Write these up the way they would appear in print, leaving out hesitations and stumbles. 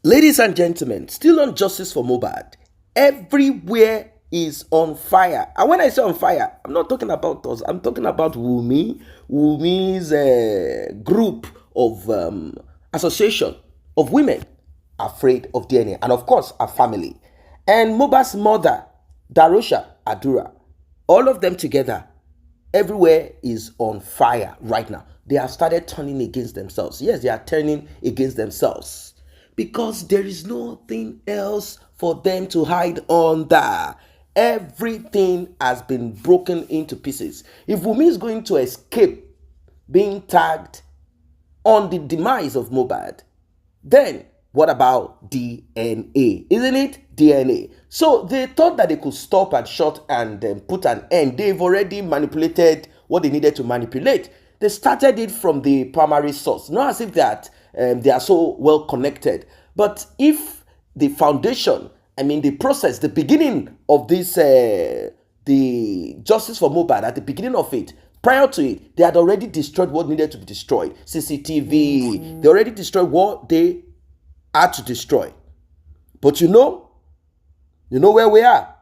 Ladies and gentlemen, still on justice for Mohbad. Everywhere is on fire. And when I say on fire, I'm not talking about us. I'm talking about Wunmi. Wunmi's group of association of women afraid of DNA. And of course, a family. And Mohbad's mother, Darosha Adura. All of them together. Everywhere is on fire right now. They have started turning against themselves. Yes, they are turning against themselves. Because there is nothing else for them to hide under. Everything has been broken into pieces. If Wunmi is going to escape being tagged on the demise of Mohbad, then what about DNA? Isn't it? DNA. So they thought that they could stop and shut and put an end. They've already manipulated what they needed to manipulate. They started it from the primary source. Not as if that they are so well connected. But if the foundation, the process, the beginning of this, the justice for Mohbad, at the beginning of it, prior to it, they had already destroyed what needed to be destroyed. Cctv. They already destroyed what they had to destroy. But you know where we are.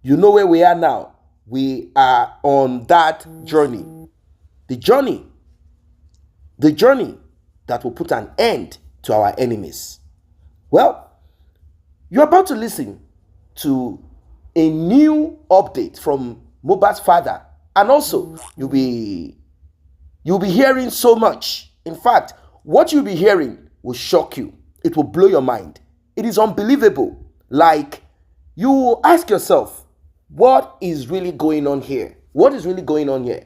You know where we are now. We are on that journey. The journey that will put an end to our enemies. Well, you're about to listen to a new update from Mohbad's father, and also you'll be hearing so much. In fact, what you'll be hearing will shock you. It will blow your mind. It is unbelievable. Like, you will ask yourself, what is really going on here? What is really going on here?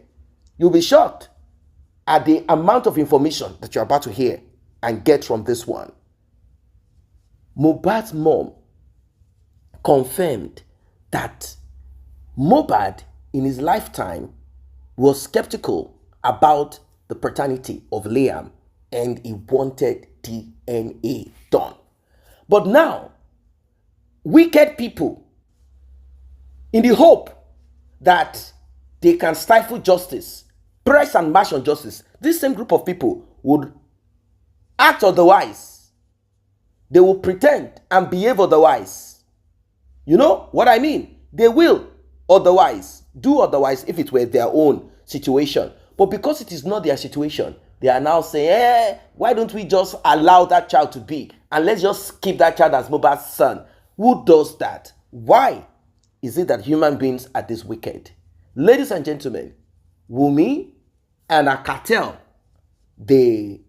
You'll be shocked at the amount of information that you're about to hear and get from this one. Mohbad's mom confirmed that Mohbad in his lifetime was skeptical about the paternity of Liam and he wanted DNA done. But now, wicked people, in the hope that they can stifle justice, press and march on justice, this same group of people would act otherwise. They will pretend and behave otherwise. You know what I mean? They will otherwise, do otherwise if it were their own situation. But because it is not their situation, they are now saying, why don't we just allow that child to be? And let's just keep that child as Mohbad's son. Who does that? Why is it that human beings are this wicked? Ladies and gentlemen, Wunmi and a cartel, they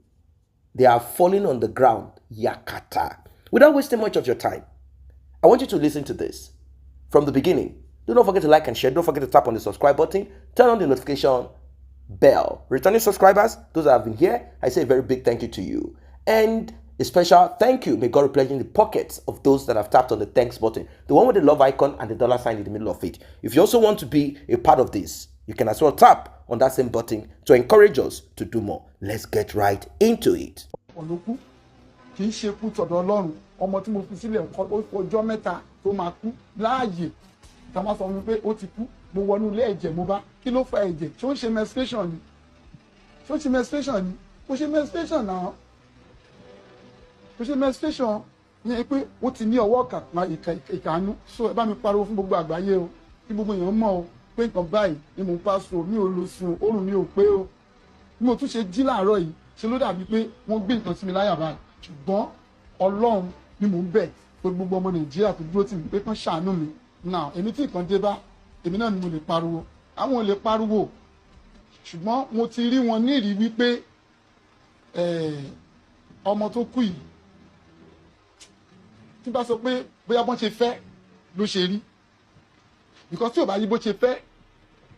are falling on the ground, yakata. Without wasting much of your time, I want you to listen to this from the beginning. Do not forget to like and share. Don't forget to tap on the subscribe button. Turn on the notification bell. Returning subscribers, those that have been here, I say a very big thank you to you. And a special thank you may God replenish in the pockets of those that have tapped on the thanks button. The one with the love icon and the dollar sign in the middle of it. If you also want to be a part of this, you can as well tap on that same button to encourage us to do more. Let's get right into it. Kì í ṣe kú tọ̀dọ̀ Ọlọ́run ọmọ tí mo fi sílẹ̀ ọjọ́ mẹ́ta tó máa kú láàyè tá máa sọ wípé ó ti kú mo wọnú ilé ẹ̀jẹ̀ mo bá kí ló fa ẹ̀jẹ̀ ṣé ó ń ṣe menstruation ni ṣé ó ṣe menstruation ni kò ṣe menstruation náà kò ṣe menstruation yẹn pé ó ti ní ọwọ́ ìkànnú so ẹ bá mi pariwo fún gbogbo àgbáyé o kí gbogbo èèyàn mọ̀ o pé nǹkan báyìí ni mo pa so mi ò lò sùn oorun mi ò pé o bí mo tún ṣe jí láàárọ̀ yìí ṣe ló dàbí pé wọ́n gbé nǹkan sí mi láyà báyìí ṣùgbọ́n Ọlọ́run ni mò ń bẹ̀ pé gbogbo ọmọ Nàìjíríà tó dúró tì mí pé kán ṣàánú mi náà èmi tí nǹkan dé bá èmi náà ni mo lè pariwo àwọn ò lè pariwo ṣùgbọ́n mo ti rí wọn nírìí wípé ọmọ tó kú yìí tí bá sọ pé bóyá bọ́n ṣe fẹ́ ló ṣe rí because tí ò bá yí bó ṣe fẹ́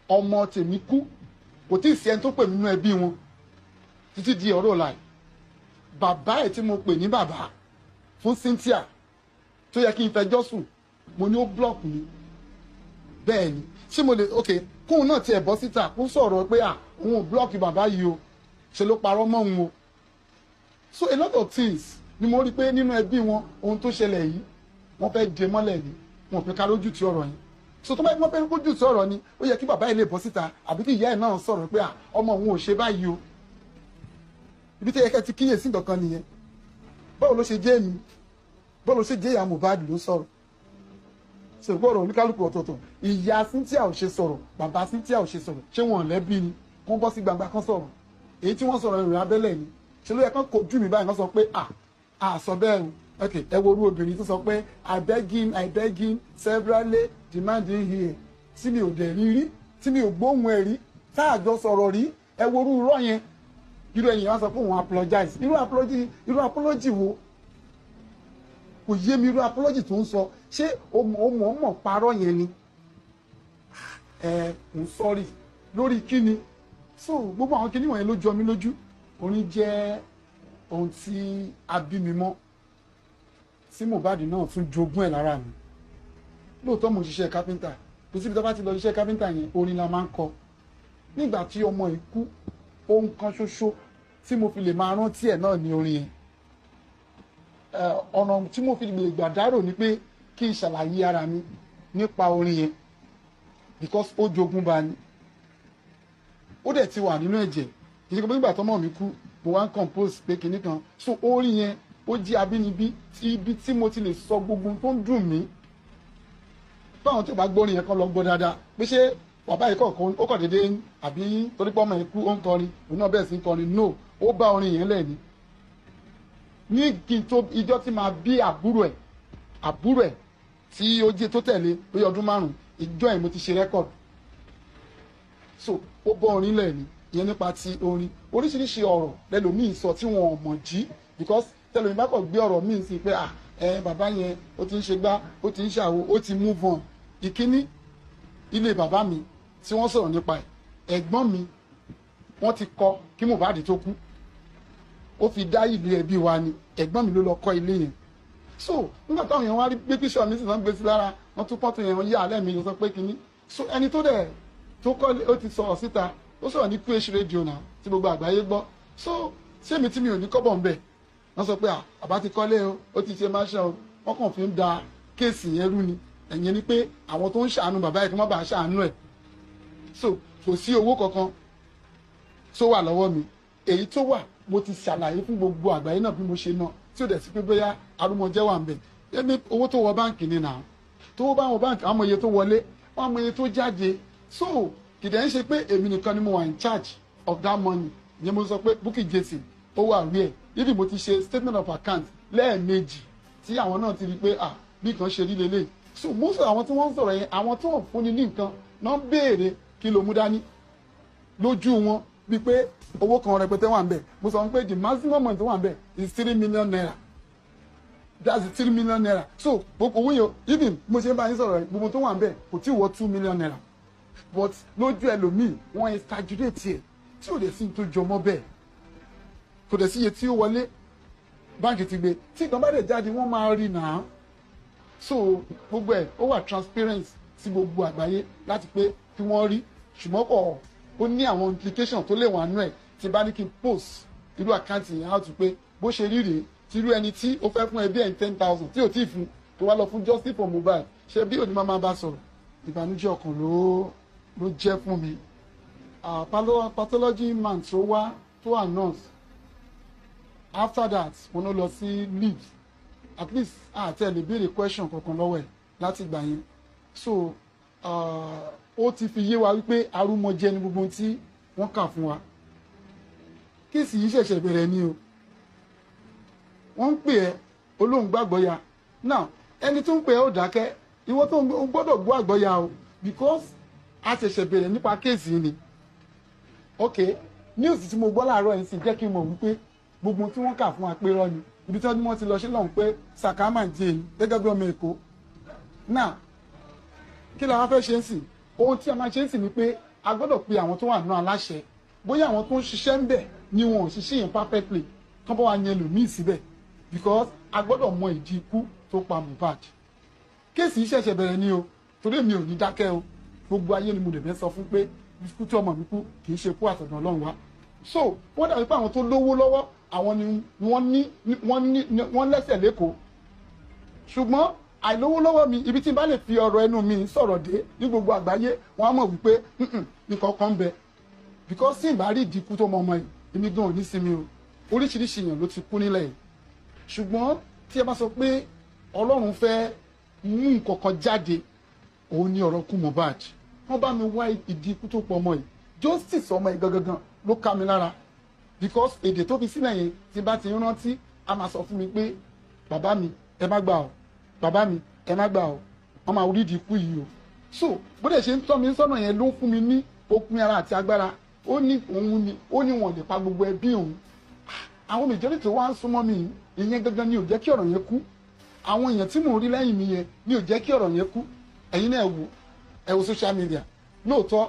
ọmọ tèmi kú kò tí ì sí ẹni tó pè mí nínú ẹbí wọn títí di ọ̀rọ̀ ọ̀la yìí bàbá ẹ̀ tí mo pè ní bàbá fún Cynthia tó yẹ kí n fẹjọ́ sùn mo ní ó block mi bẹ́ẹ̀ ni ṣé mo lè ok kóun náà tiẹ̀ bọ́ síta kó sọ̀rọ̀ pé òun ò block bàbá yìí o ṣe ló parọ́ mọ́ òun o so a lot of things ni mo rí pé nínú ẹbí wọn ohun tó ṣẹlẹ̀ yìí wọ́n fẹ́ dè mọ́lẹ̀ ni wọn fẹ́ ká lójú ti ọ̀rọ̀ yìí so tó bá yẹ kí wọ́n fẹ́ lójú ti ọ̀rọ̀ ni ó yẹ kí bàbá yìí lè bọ́ síta àbí kí ìyá ẹ̀ náà sọ̀rọ̀ pé ọmọ òun ò ṣe báyìí o ibi tí ẹ kẹ́ ti kíyèsí nǹkan nìyẹn báwo ló ṣe jẹ́ mi báwo ló ṣe jẹ́ ìyá Mohbad ló sọ̀rọ̀ ṣe gbọ́dọ̀ oníkálukú ọ̀tọ̀ọ̀tọ̀ ìyá Cynthia ò ṣe sọ̀rọ̀ bàbá Cynthia ò ṣe sọ̀rọ̀ ṣé wọn lẹ́bí ni wọ́n bọ́ sí gbangba kan sọ̀rọ̀ èyí tí wọ́n sọ̀rọ̀ ìrìn abẹ́lẹ̀ ni ṣe ló yẹ kán kojú mi báyìí wọ́n sọ pé sọ bẹ́ẹ̀ o ok ẹ wo orú obìnrin tó sọ pé I beg him severally demanding here tí mi ò dẹ̀ rí rí tí mi ò gbóhùn ẹ̀ rí táàjọ sọ̀rọ̀ rí ẹ wo orú irọ́ yẹn irú ẹ̀yìn wá sọ pé òun apologize irú apology wo kò yé mi irú apology tó ń sọ ṣé o mọ̀ parọ́ yẹn ni ń sọ́rí lórí kíni so gbogbo àwọn kíní wọ̀nyẹn ló jọ mí lójú orin jẹ́ ohun tí a bí mi mọ́ tí Mohbad náà tún jogún ẹ̀ lára mi lóòótọ́ mo ṣiṣẹ́ kápẹ́ńtà kò síbi tó bá ti lọ ṣiṣẹ́ kápẹ́ńtà yẹn orin la máa ń kọ nígbà tí ọmọ yìí kú ohun kan ṣoṣo tí mo fi lè máa rántí ẹ̀ náà ní orin yẹn ọ̀nà tí mo fi lè gbà dárò ni pé kí n ṣàlàyé ara mi nípa orin yẹn because ó jogún bá ní ó dẹ̀ ti wà nínú ẹ̀jẹ̀ kì í ṣe pé nígbà tọ́mọ mi kú mo wá ń compose pé kinní kan so orin yẹn ó jẹ́ abínibí ibi tí mo ti lè sọ gbogbo tó ń dùn mí báwọn tí ò bá gbórin yẹn kọ́ lọ gbọ́ dáadáa pé ṣé bàbá yìí kọ̀ọ̀kan ó kọ̀ déédéé àbí torí pé ọmọ yẹn kú ó ń kọrin òun náà bẹ̀rẹ̀ sí ń kọrin no ó bá orin yẹn lẹ̀ ní kí n tó ijọ́ tí máa bí àbúrò ẹ̀ tí ó jẹ́ tó tẹ̀lé lórí ọdún 5 ìjọ yẹn mo ti ṣe rẹ́kọ̀dù so ó bọ́ orin lẹ̀ ní ìyẹn nípa ti orin oríṣiríṣi ọ̀rọ̀ lẹ́lòmíì sọ tí wọn ò mọ̀ jí because tẹlomi bá kọ̀ gbé ọ̀rọ̀ míì sí pé bàbá yẹn ó ti ń ṣe gbá ó ti ń ṣàwo ó ti move on ìkíní ilé bàbá mi tí wọ́n sọ̀rọ̀ nípa ẹ̀ ẹ̀gbọ́n mi wọ́n ti kọ́ kí Mohbad tó kú ó fi dá ìlú ẹbí wa ni ẹ̀gbọ́n mi ló lọ kọ́ ilé yẹn so nígbà táwọn èèyàn wá rí gbé píṣọ mi sì náà gbé sí lára wọ́n tún pọ́tò yẹn yá alẹ́ mi ló sọ pé kínní so ẹni tó dẹ̀ tó kọ́ ó ti sọ̀rọ̀ síta ó sọ̀rọ̀ ní QH radio náà tí gbogbo àgbáyé gbọ́ so sẹ́mi tí mi ò ní kọ́bọ̀ ń bẹ̀ wọ́n sọ pé àbá ti kọ́lé o ó ti ṣe máṣẹ́ o wọ́n kàn fi ń da kéèsì yẹn rú ni ẹ̀yẹn ni pé àwọn tó ń ṣàánú bàbá yẹn kí wọ́n bá ṣàánú ẹ̀ so kò sí owó kankan tó wà lọ́wọ́ mi èyí tó wà mo ti ṣàlàyé fún gbogbo àgbáyé náà bí mo ṣe ná tí ó dẹ̀ sí pé bóyá arúmọjẹ́ wà ń bẹ̀ ẹni owó tó wọ báǹkì ni nà tó bá wọ báǹkì àwọn iye tó wọlé wọn mọ iye tó jáde so kìdẹ̀ ń ṣe pé èmi nìkan ni mo wà in charge of that money ìyẹn mo sọ pé Bukky Jesse ó wà rí ẹ̀ ibi mo ti ṣe statement of account lẹ́ẹ̀mejì tí àwọn náà ti rí pé bí nǹkan ṣe rí lélẹ̀ so most of àwọn tí wọ́n ń sọ̀rọ̀ yẹn àwọn tó ń fúnni ní nǹkan náà ń béèrè kí ló mú dání lójú wọn bíi pé owó kan rẹpẹtẹ wà ń bẹ̀ mo sọ pé the maximum amount wà ń bẹ̀ is 3 million naira that's 3 million naira so gbogbo owó yẹn even mo ṣe ń bá yín sọ̀rọ̀ gbogbo tó wà ń bẹ̀ kò tí ì wọ 2 million naira but lójú ẹlòmíì wọ́n exaggerate ẹ̀ tí ò dẹ̀ sí tó jọmọ́ bẹ́ẹ̀ kò dẹ̀ sí iye tí ó wọlé báńkì ti gbé tí ìtàn bá dẹ̀ jáde wọ́n máa rí nàá so gbogbo ẹ̀ ó wà transparent sí gbogbo àgbáyé láti pé kí wọ́n rí ṣùgbọ́n kọ̀ ó ní àwọn implication tó lè wà nú ẹ̀ tí bá ní kí n post irú àkáǹtì yẹn á tún pé bó ṣe rí rèé tí irú ẹni tí ó fẹ́ fún ẹbí ẹ̀ ní 10,000 tí ò tí ì fún tó wá lọ fún justice for Mohbad ṣe bí òní máa bá sọ̀rọ̀ ìbànújẹ́ ọkàn ló jẹ́ fún mi pathology man tó wá tó announce after that wọn ló lọ sí leave at least àtẹ lè béèrè question kankan lọ́wọ́ ẹ̀ láti gbà yẹn so ó ti fi yé wa wípé arúmọjẹ ni gbogbo tí wọ́n kà fún wa kéèsì yìí ṣẹ̀ṣẹ̀ bẹ̀rẹ̀ ni o wọ́n ń pè ẹ́ olóhùn gbàgbọ́ ya now ẹni tó ń pè ẹ́ ó dákẹ́ ìwọ tó ń gbọ́dọ̀ gbọ́ àgbọ́ ya o because a ṣẹ̀ṣẹ̀ bẹ̀rẹ̀ nípa kéèsì yìí ni ok news tí mo gbọ́ láàárọ̀ yìí sì jẹ́ kí n mọ̀ wípé gbogbo tí wọ́n kà fún wa pé rọ́ ni ibi tí wọ́n ti lọ sí lọ́hùn pé sàkámà jẹ́ èyí gẹ́gẹ́ bí ọmọ èkó now kí la wá fẹ́ ṣe ń sìn ohun tí a máa ṣe ń sìn ni pé a gbọ́dọ̀ pe àwọn tó wà nínú aláṣẹ bóyá àwọn tó ń ṣiṣẹ́ ń bẹ̀ ni wọn ò ṣiṣẹ́ yẹn perfectly kán bá wa yẹn lòmíì síbẹ̀ because a gbọ́dọ̀ mọ ìdí ikú tó pa Mohbad kéèsì yìí ṣẹ̀ṣẹ̀ bẹ̀rẹ̀ ni o torí mi ò ní dákẹ́ o gbogbo ayé ni mo dẹ̀ fẹ́ sọ fún pé ikú tí ọmọ mi kú kì í ṣe kú àtọ̀dọ̀ Ọlọ́run wá so wọ́n dàbí pé àwọn tó lówó lọ́wọ́ àwọn ni wọ́n lẹ́sẹ̀ lẹ́kọ̀ọ́ ṣùgbọ́n àìlówó lọ́wọ́ mi ibi tí n bá lè fi ọ̀rọ̀ ẹnu mi sọ̀rọ̀ dé ní gbogbo àgbáyé wọ́n á mọ̀ wípé nǹkan kan ń bẹ because tí n bá rí ìdínkù tó mọ ọmọ yìí èmi gan ò ní sinmi o oríṣiríṣi èèyàn ló ti kú nílẹ̀ yìí ṣùgbọ́n tí ẹ bá sọ pé ọlọ́run fẹ́ mú nǹkan kan jáde, òun ni ọ̀rọ̀ kú Mohbad. Wọ́n bá mi wá ìdí ikú tó pọ̀ ọmọ yìí, justice ọmọ yìí gangan ló ká mi lára, because èdè tó fi sílẹ̀ yẹn tí bá ti rántí a máa sọ fún mi pé bàbá mi ẹ má gbà ọ́, bàbá mi ẹ má gbà ọ́, wọ́n máa rí ìdí ikú yìí o. So bó dẹ̀ ṣe ń tọ́ mi sọ́nà yẹn ló ń fún mi ní okun ara àti agbára. Ó ní òun ni ó ní wọn lè pa gbogbo ẹbí òun. Àwọn majority tó wá ń súnmọ́ mi ìyẹn gangan ni ò jẹ́ kí ọ̀rọ̀ yẹn kú. Àwọn èèyàn tí mò ń rí lẹ́yìn mi yẹn ni ò jẹ́ kí ọ̀rọ̀ yẹn kú. Ẹ̀yin náà ẹ wo social media, lóòótọ́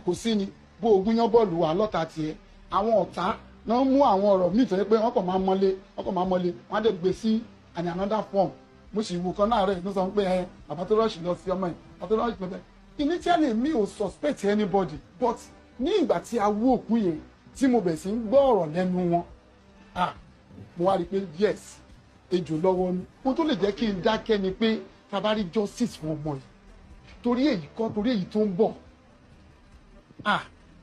kò sí ni bó ogún yán bọ́ọ̀lù wà lọ́ta tiẹ̀. Àwọn ọ̀tá náà mú àwọn ọ̀rọ̀ míì tó yẹ pé wọ́n kàn máa mọ́lé wọ́n á dẹ̀ gbé sí an another form. Mo sì wù kan náà rẹ̀ ló sọ pé bàbá tó rọ́ọ̀ṣì lọ sí ọmọ yìí, bàbá tó rọ́ọ̀ṣì lọ bẹ́ẹ̀. Initially mi ò suspect anybody, but ní ìgbà tí a wú òkú yẹn tí mo bẹ̀ sí ń gbọ́ ọ̀rọ̀ lẹ́nu wọn, mo wá rí i pé yes, ejò lọ́wọ́ ni. Ohun tó lè jẹ́ kí n dákẹ́ ni pé tá bá rí justice fún ọmọ yìí, torí èyí kọ́ torí èyí tó ń bọ̀,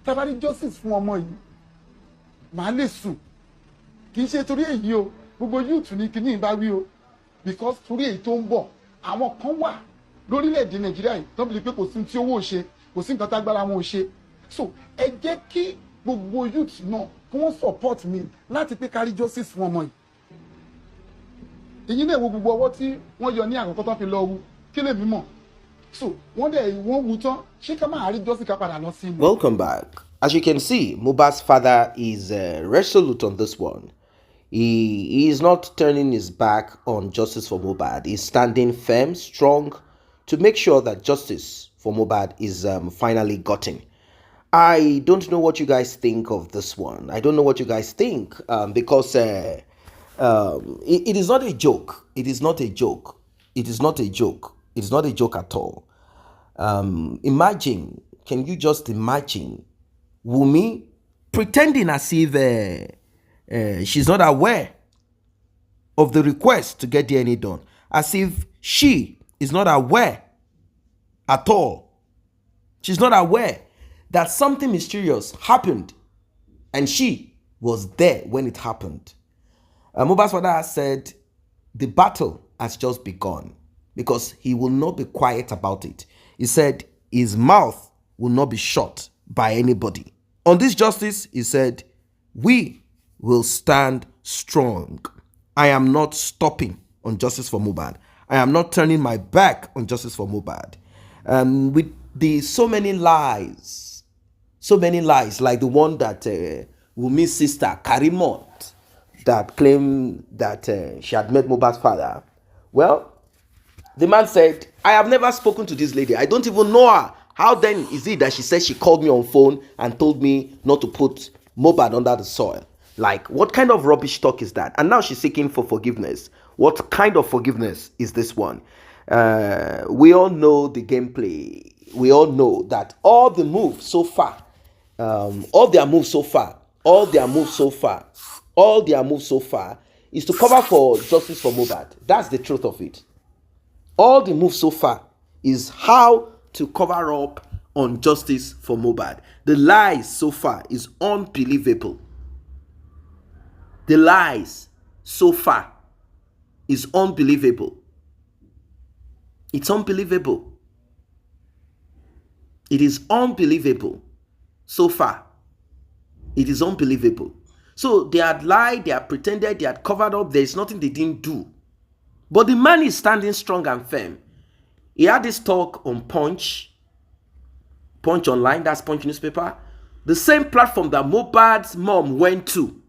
tá bá rí justice fún ọmọ yìí màá lè sùn. Kì í ṣe torí èyí o, gbogbo youth ní kíní ìbá wí o, because torí èyí tó ń bọ̀ àwọn kan wà lórílẹ̀‐èdè Nàìjíríà yìí tó bí pé kò sí tí owó ṣe, kò sí nǹkan tágbára wọn ò ṣe. So ẹ jẹ́ kí gbogbo youth náà kí wọ́n support mi láti pé kárí justice fún ọmọ yìí. Èyí náà wo gbogbo ọwọ́ tí wọ́n yọ ní àkọ́kọ́ tó fi lọ wu kí lè mímọ̀. So wọ́n wu tán, ṣé ká máa rí justice ká padà lọ sí i. Welcome back. As you can see, Mohbad's father is resolute on this one. He is not turning his back on justice for Mohbad. He's standing firm, strong, to make sure that justice for Mohbad is finally gotten. I don't know what you guys think of this one. I don't know what you guys think because it is not a joke. It is not a joke. It is not a joke. It is not a joke at all. Imagine, can you just imagine Wunmi pretending as if she's not aware of the request to get DNA done, as if she is not aware at all. She's not aware that something mysterious happened and she was there when it happened. Mohbad's father has said the battle has just begun because he will not be quiet about it. He said his mouth will not be shut by anybody. On this justice, he said, we will stand strong. I am not stopping on justice for Mohbad. I am not turning my back on justice for Mohbad. With so many lies, like the one that Wunmi's sister, Karimot, that claimed that she had met Mohbad's father. Well, the man said, I have never spoken to this lady. I don't even know her. How then is it that she said she called me on phone and told me not to put Mohbad under the soil? Like, what kind of rubbish talk is that? And now she's seeking for forgiveness. What kind of forgiveness is this one? We all know the gameplay. We all know that all the moves so far, all their moves so far is to cover for justice for Mohbad. That's the truth of it. All the moves so far is how to cover up on justice for Mohbad. The lies so far is unbelievable. The lies so far is unbelievable. It's unbelievable. It is unbelievable so far. It is unbelievable. So they had lied, they had pretended, they had covered up. There is nothing they didn't do. But the man is standing strong and firm. He had this talk on Punch Online, that's Punch newspaper, the same platform that Mohbad's mom went to.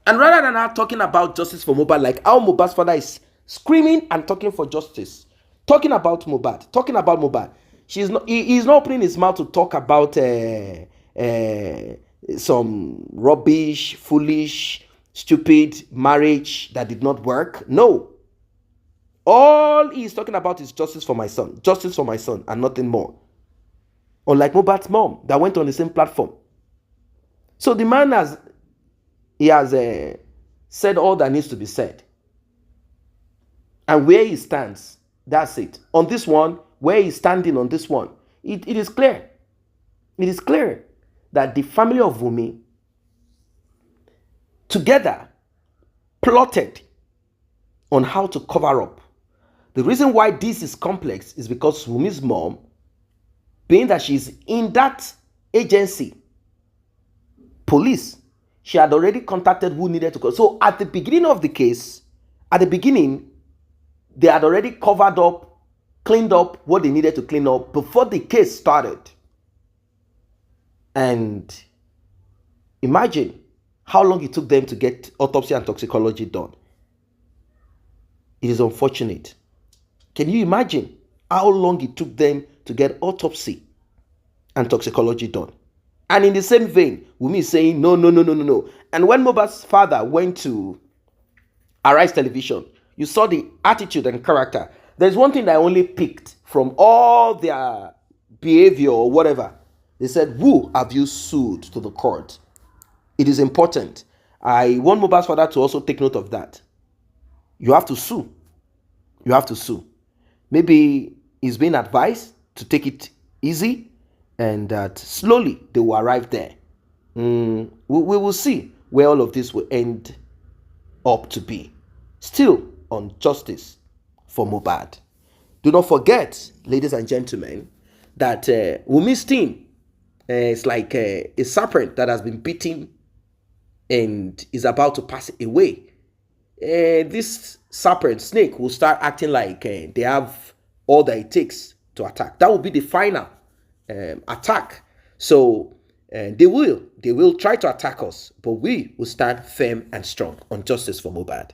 And rather than her talking about justice for Mohbad, like how Mohbad's father is screaming and talking for justice, talking about Mohbad, he's not opening his mouth to talk about some rubbish, foolish, stupid marriage that did not work. No. All he's talking about is justice for my son, and nothing more. Unlike Mohbad's mom that went on the same platform. So the man has said all that needs to be said. And where he stands, that's it. On this one, where he's standing on this one, it is clear. It is clear that the family of Wunmi together plotted on how to cover up. The reason why this is complex is because Wunmi's mom, being that she's in that agency, police, she had already contacted who needed to go. So at the beginning of the case, they had already covered up, cleaned up what they needed to clean up before the case started. And imagine how long it took them to get autopsy and toxicology done. It is unfortunate. Can you imagine how long it took them to get autopsy and toxicology done? And in the same vein, Wunmi is saying, no. And when Mohbad's father went to Arise Television, you saw the attitude and character. There's one thing that I only picked from all their behavior or whatever. They said, who have you sued to the court? It is important. I want Mohbad's father to also take note of that. You have to sue. You have to sue. Maybe he's being advised to take it easy and that slowly they will arrive there. We will see where all of this will end up to be. Still on justice for Mohbad. Do not forget, ladies and gentlemen, that Wunmi's team is like a serpent that has been bitten and is about to pass away. This serpent snake will start acting like they have all that it takes to attack. That will be the final attack. So they will try to attack us, but we will stand firm and strong on justice for Mohbad.